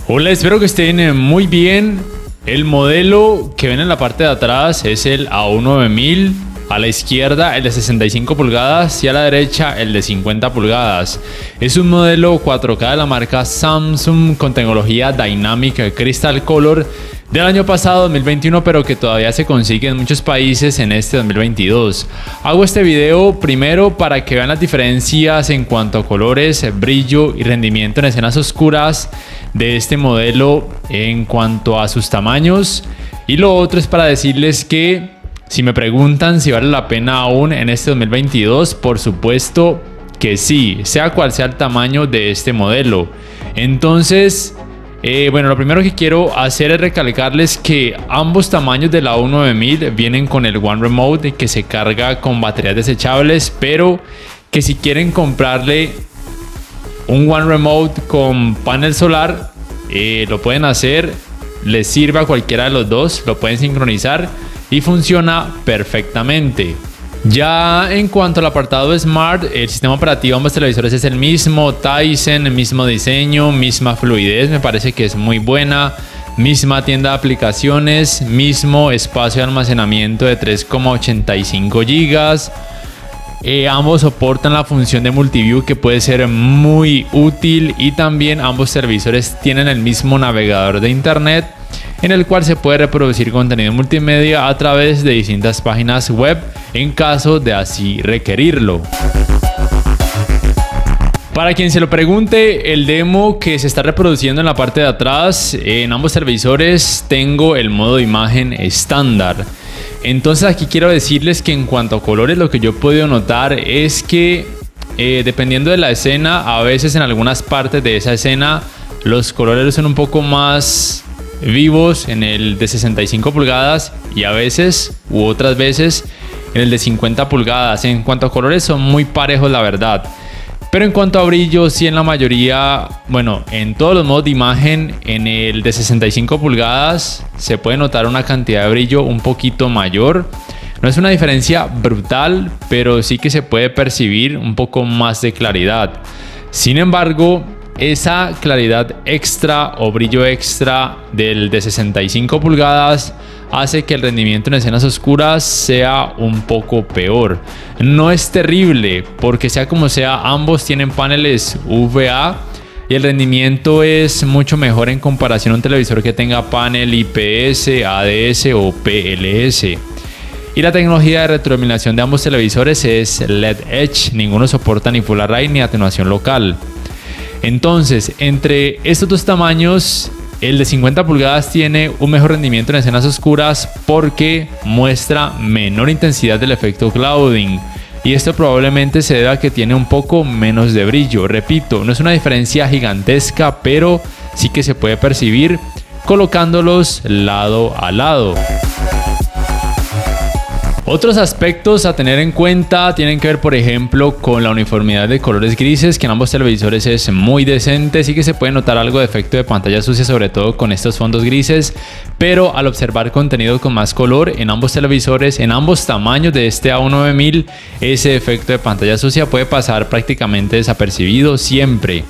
Hola, espero que estén muy bien. El modelo que ven en la parte de atrás es el A19000. A la izquierda el de 65 pulgadas y a la derecha el de 50 pulgadas. Es un modelo 4K de la marca Samsung con tecnología Dynamic Crystal Color del año pasado 2021, pero que todavía se consigue en muchos países en este 2022. Hago este video primero para que vean las diferencias en cuanto a colores, brillo y rendimiento en escenas oscuras de este modelo en cuanto a sus tamaños, y lo otro es para decirles que si me preguntan si vale la pena aún en este 2022, por supuesto que sí, sea cual sea el tamaño de este modelo. Entonces, bueno, lo primero que quiero hacer es recalcarles que ambos tamaños de la A19000 vienen con el One Remote que se carga con baterías desechables, pero que si quieren comprarle un One Remote con panel solar, lo pueden hacer, les sirve a cualquiera de los dos, lo pueden sincronizar y funciona perfectamente. Ya en cuanto al apartado Smart, el sistema operativo de ambos televisores es el mismo, Tizen, el mismo diseño, misma fluidez, me parece que es muy buena, misma tienda de aplicaciones, mismo espacio de almacenamiento de 3,85 GB. Ambos soportan la función de multiview, que puede ser muy útil, y también ambos televisores tienen el mismo navegador de internet en el cual se puede reproducir contenido multimedia a través de distintas páginas web en caso de así requerirlo. Para quien se lo pregunte, el demo que se está reproduciendo en la parte de atrás, en ambos televisores tengo el modo de imagen estándar. Entonces aquí quiero decirles que en cuanto a colores, lo que yo he podido notar es que dependiendo de la escena, a veces en algunas partes de esa escena los colores son un poco más vivos en el de 65 pulgadas y a veces u otras veces en el de 50 pulgadas. En cuanto a colores son muy parejos, la verdad. Pero en cuanto a brillo, sí, en la mayoría, bueno, en todos los modos de imagen, en el de 65 pulgadas se puede notar una cantidad de brillo un poquito mayor. No es una diferencia brutal, pero sí que se puede percibir un poco más de claridad. Sin embargo, esa claridad extra o brillo extra del de 65 pulgadas hace que el rendimiento en escenas oscuras sea un poco peor. No es terrible, porque sea como sea, ambos tienen paneles VA y el rendimiento es mucho mejor en comparación a un televisor que tenga panel IPS, ADS o PLS. Y la tecnología de retroiluminación de ambos televisores es LED Edge, ninguno soporta ni Full Array ni atenuación local. Entonces, entre estos dos tamaños, el de 50 pulgadas tiene un mejor rendimiento en escenas oscuras porque muestra menor intensidad del efecto clouding, y esto probablemente se debe a que tiene un poco menos de brillo. Repito, no es una diferencia gigantesca, pero sí que se puede percibir colocándolos lado a lado. Otros aspectos a tener en cuenta tienen que ver, por ejemplo, con la uniformidad de colores grises, que en ambos televisores es muy decente. Sí que se puede notar algo de efecto de pantalla sucia, sobre todo con estos fondos grises, pero al observar contenido con más color en ambos televisores, en ambos tamaños de este A19000, ese efecto de pantalla sucia puede pasar prácticamente desapercibido siempre.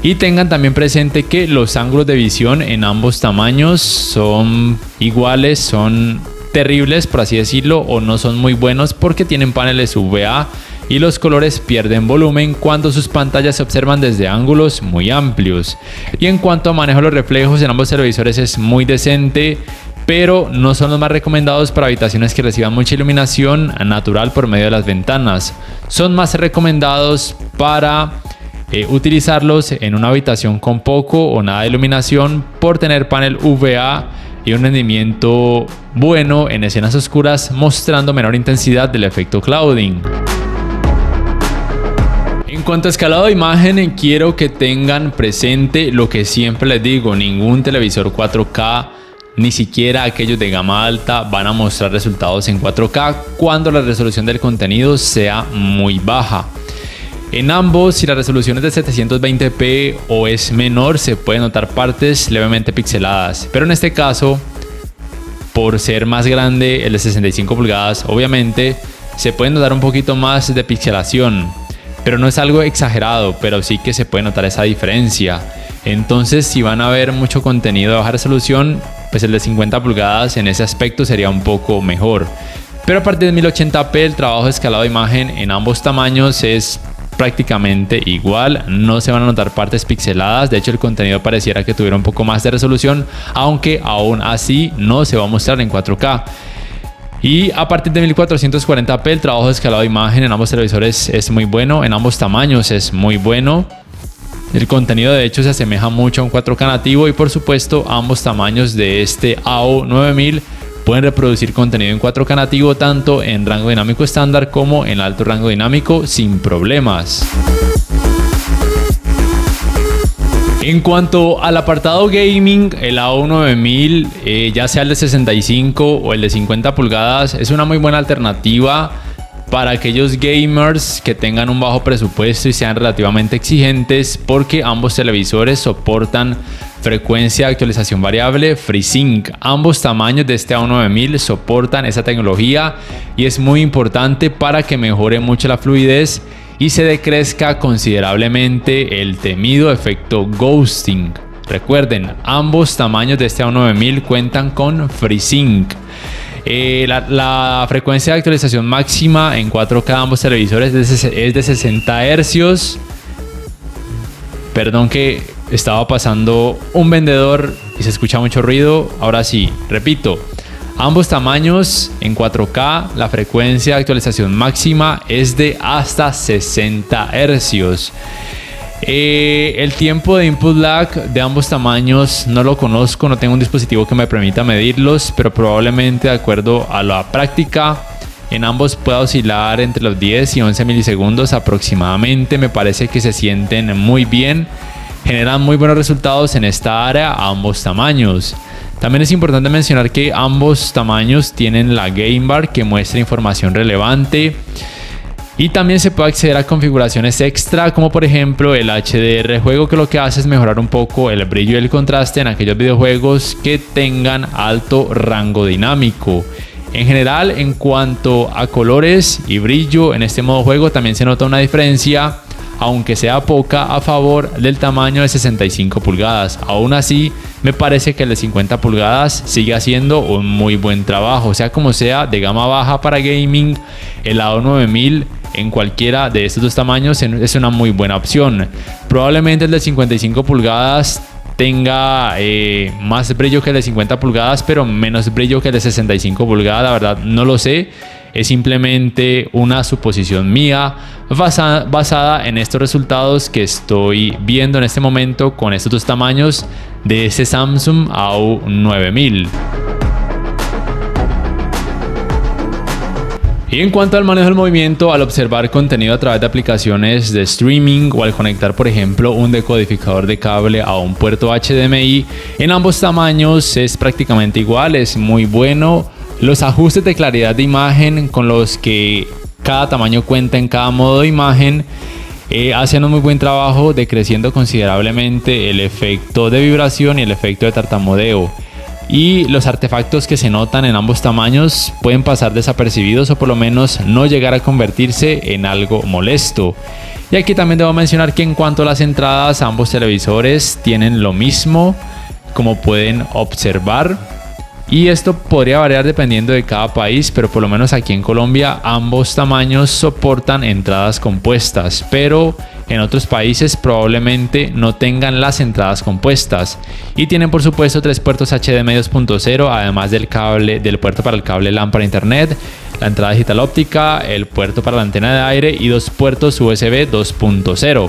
Y tengan también presente que los ángulos de visión en ambos tamaños son iguales, son terribles, por así decirlo, o no son muy buenos porque tienen paneles VA y los colores pierden volumen cuando sus pantallas se observan desde ángulos muy amplios. Y en cuanto a manejo de los reflejos, en ambos televisores es muy decente, pero no son los más recomendados para habitaciones que reciban mucha iluminación natural por medio de las ventanas. Son más recomendados para utilizarlos en una habitación con poco o nada de iluminación, por tener panel VA y un rendimiento bueno en escenas oscuras, mostrando menor intensidad del efecto clouding. En cuanto a escalado de imagen, quiero que tengan presente lo que siempre les digo: ningún televisor 4K, ni siquiera aquellos de gama alta, van a mostrar resultados en 4K cuando la resolución del contenido sea muy baja. En ambos, si la resolución es de 720p o es menor, se pueden notar partes levemente pixeladas, pero en este caso, por ser más grande el de 65 pulgadas, obviamente se puede notar un poquito más de pixelación, pero no es algo exagerado, pero sí que se puede notar esa diferencia. Entonces, si van a ver mucho contenido de baja resolución, pues el de 50 pulgadas en ese aspecto sería un poco mejor. Pero a partir de 1080p el trabajo de escalado de imagen en ambos tamaños es prácticamente igual, no se van a notar partes pixeladas. De hecho, el contenido pareciera que tuviera un poco más de resolución, aunque aún así no se va a mostrar en 4K. Y a partir de 1440p el trabajo de escalado de imagen en ambos televisores es muy bueno, en ambos tamaños es muy bueno. El contenido de hecho se asemeja mucho a un 4K nativo y por supuesto ambos tamaños de este AO9000 pueden reproducir contenido en 4K nativo tanto en rango dinámico estándar como en alto rango dinámico sin problemas. En cuanto al apartado gaming, el AO9000, ya sea el de 65 o el de 50 pulgadas, es una muy buena alternativa para aquellos gamers que tengan un bajo presupuesto y sean relativamente exigentes, porque ambos televisores soportan frecuencia de actualización variable FreeSync. Ambos tamaños de este AO9000 soportan esa tecnología y es muy importante para que mejore mucho la fluidez y se decrezca considerablemente el temido efecto ghosting. Recuerden, ambos tamaños de este AO9000 cuentan con FreeSync. La frecuencia de actualización máxima en 4K de ambos televisores es de 60 Hz. Perdón que estaba pasando un vendedor y se escucha mucho ruido. Ahora sí, repito. Ambos tamaños en 4K, la frecuencia de actualización máxima es de hasta 60 Hz. El tiempo de input lag de ambos tamaños no lo conozco, no tengo un dispositivo que me permita medirlos, pero probablemente de acuerdo a la práctica en ambos pueda oscilar entre los 10 y 11 milisegundos aproximadamente. Me parece que se sienten muy bien, generan muy buenos resultados en esta área ambos tamaños. También es importante mencionar que ambos tamaños tienen la Game Bar que muestra información relevante. Y también se puede acceder a configuraciones extra, como por ejemplo el HDR juego, que lo que hace es mejorar un poco el brillo y el contraste en aquellos videojuegos que tengan alto rango dinámico. En general, en cuanto a colores y brillo en este modo juego, también se nota una diferencia, aunque sea poca, a favor del tamaño de 65 pulgadas. Aún así, me parece que el de 50 pulgadas sigue haciendo un muy buen trabajo. Sea como sea, de gama baja para gaming, el AO9000 en cualquiera de estos dos tamaños es una muy buena opción. Probablemente el de 55 pulgadas tenga más brillo que el de 50 pulgadas, pero menos brillo que el de 65 pulgadas. La verdad no lo sé, es simplemente una suposición mía basada en estos resultados que estoy viendo en este momento con estos dos tamaños de este Samsung AO9000. Y en cuanto al manejo del movimiento, al observar contenido a través de aplicaciones de streaming o al conectar, por ejemplo, un decodificador de cable a un puerto HDMI, en ambos tamaños es prácticamente igual, es muy bueno. Los ajustes de claridad de imagen con los que cada tamaño cuenta en cada modo de imagen hacen un muy buen trabajo, decreciendo considerablemente el efecto de vibración y el efecto de tartamudeo. Y los artefactos que se notan en ambos tamaños pueden pasar desapercibidos o por lo menos no llegar a convertirse en algo molesto. Y aquí también debo mencionar que en cuanto a las entradas, ambos televisores tienen lo mismo, como pueden observar. Y esto podría variar dependiendo de cada país, pero por lo menos aquí en Colombia ambos tamaños soportan entradas compuestas, pero en otros países probablemente no tengan las entradas compuestas. Y tienen por supuesto 3 puertos HDMI 2.0, además del puerto para el cable LAN para internet, la entrada digital óptica, el puerto para la antena de aire y 2 puertos USB 2.0.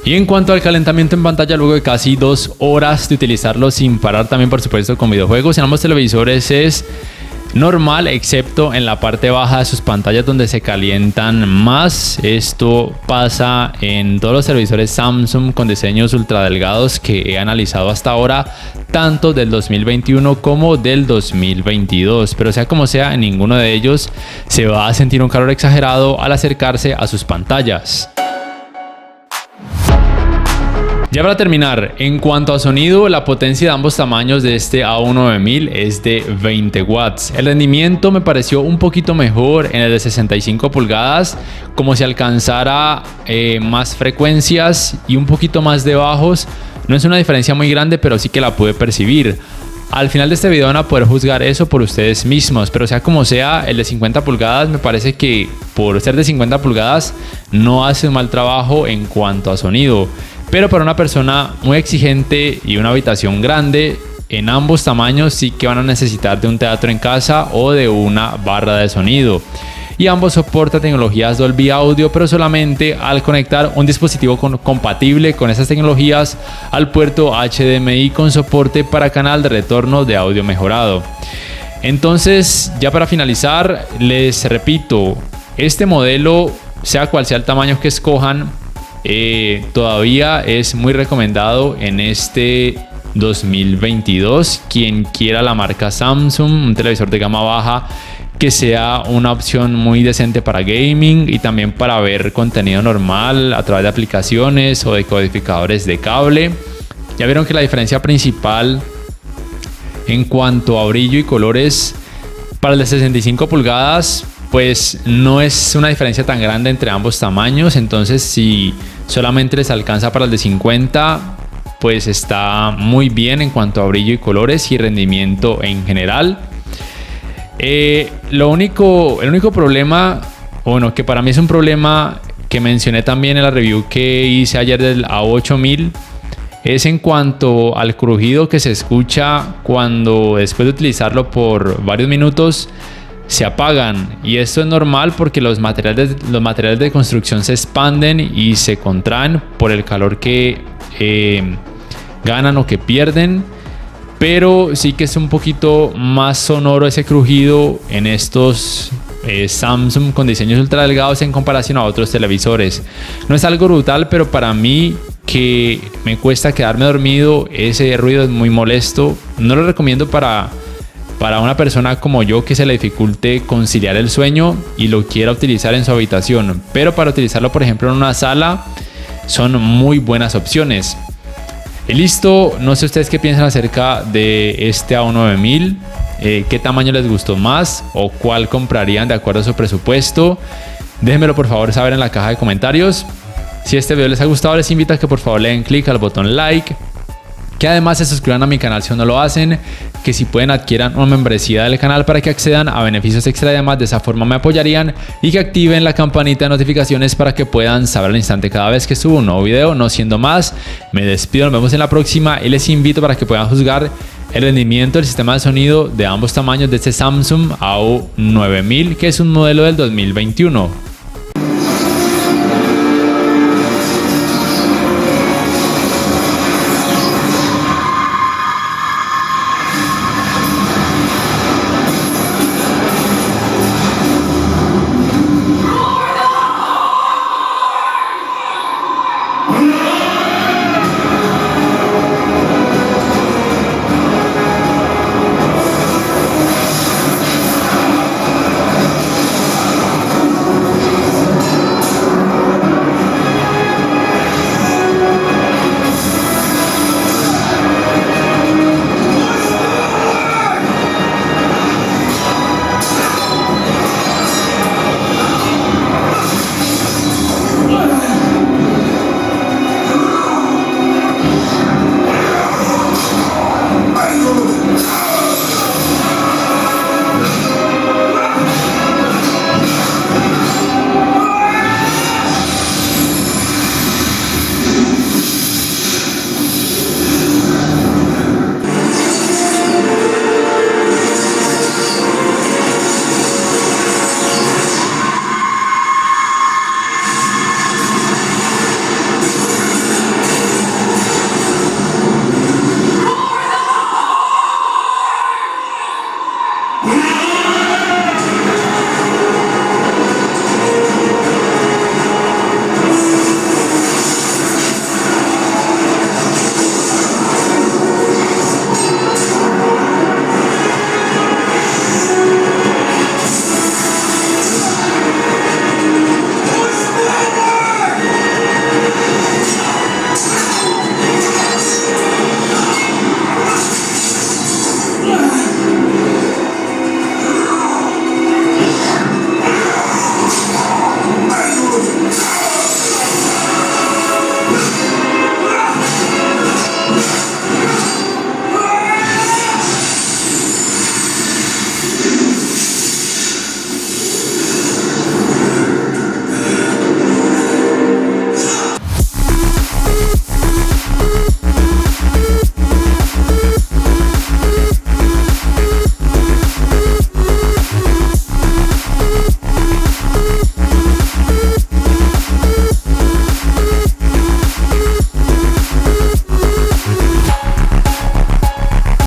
Y en cuanto al calentamiento en pantalla, luego de casi 2 horas de utilizarlo sin parar, también por supuesto con videojuegos, en ambos televisores es normal, excepto en la parte baja de sus pantallas donde se calientan más. Esto pasa en todos los televisores Samsung con diseños ultra delgados que he analizado hasta ahora, tanto del 2021 como del 2022. Pero sea como sea, en ninguno de ellos se va a sentir un calor exagerado al acercarse a sus pantallas. Ya para terminar, en cuanto a sonido, la potencia de ambos tamaños de este AO9000 es de 20 watts. El rendimiento me pareció un poquito mejor en el de 65 pulgadas, como si alcanzara más frecuencias y un poquito más de bajos. No es una diferencia muy grande, pero sí que la pude percibir. Al final de este video van a poder juzgar eso por ustedes mismos, pero sea como sea, el de 50 pulgadas me parece que por ser de 50 pulgadas no hace un mal trabajo en cuanto a sonido. Pero para una persona muy exigente y una habitación grande, en ambos tamaños sí que van a necesitar de un teatro en casa o de una barra de sonido. Y ambos soportan tecnologías Dolby Audio, pero solamente al conectar un dispositivo compatible con esas tecnologías al puerto HDMI con soporte para canal de retorno de audio mejorado. Entonces, ya para finalizar, les repito, este modelo, sea cual sea el tamaño que escojan, todavía es muy recomendado en este 2022. Quien quiera la marca Samsung, un televisor de gama baja que sea una opción muy decente para gaming y también para ver contenido normal a través de aplicaciones o de codificadores de cable. Ya vieron que la diferencia principal en cuanto a brillo y colores para el de 65 pulgadas pues no es una diferencia tan grande entre ambos tamaños. Entonces, si solamente les alcanza para el de 50, pues está muy bien en cuanto a brillo y colores y rendimiento en general. El único problema, bueno, que para mí es un problema que mencioné también en la review que hice ayer del A8000, es en cuanto al crujido que se escucha cuando después de utilizarlo por varios minutos se apagan. Y esto es normal porque los materiales de construcción se expanden y se contraen por el calor que ganan o que pierden. Pero sí que es un poquito más sonoro ese crujido en estos Samsung con diseños ultra delgados en comparación a otros televisores. No es algo brutal, pero para mí, que me cuesta quedarme dormido, ese ruido es muy molesto. No lo recomiendo para una persona como yo que se le dificulte conciliar el sueño y lo quiera utilizar en su habitación. Pero para utilizarlo, por ejemplo, en una sala, son muy buenas opciones. Y listo, no sé ustedes qué piensan acerca de este A9000, qué tamaño les gustó más o cuál comprarían de acuerdo a su presupuesto. Déjenmelo por favor saber en la caja de comentarios. Si este video les ha gustado, les invito a que por favor le den clic al botón like, que además se suscriban a mi canal si aún no lo hacen, que si pueden adquieran una membresía del canal para que accedan a beneficios extra y demás, de esa forma me apoyarían, y que activen la campanita de notificaciones para que puedan saber al instante cada vez que subo un nuevo video. No siendo más, me despido, nos vemos en la próxima y les invito para que puedan juzgar el rendimiento del sistema de sonido de ambos tamaños de este Samsung A9000, que es un modelo del 2021.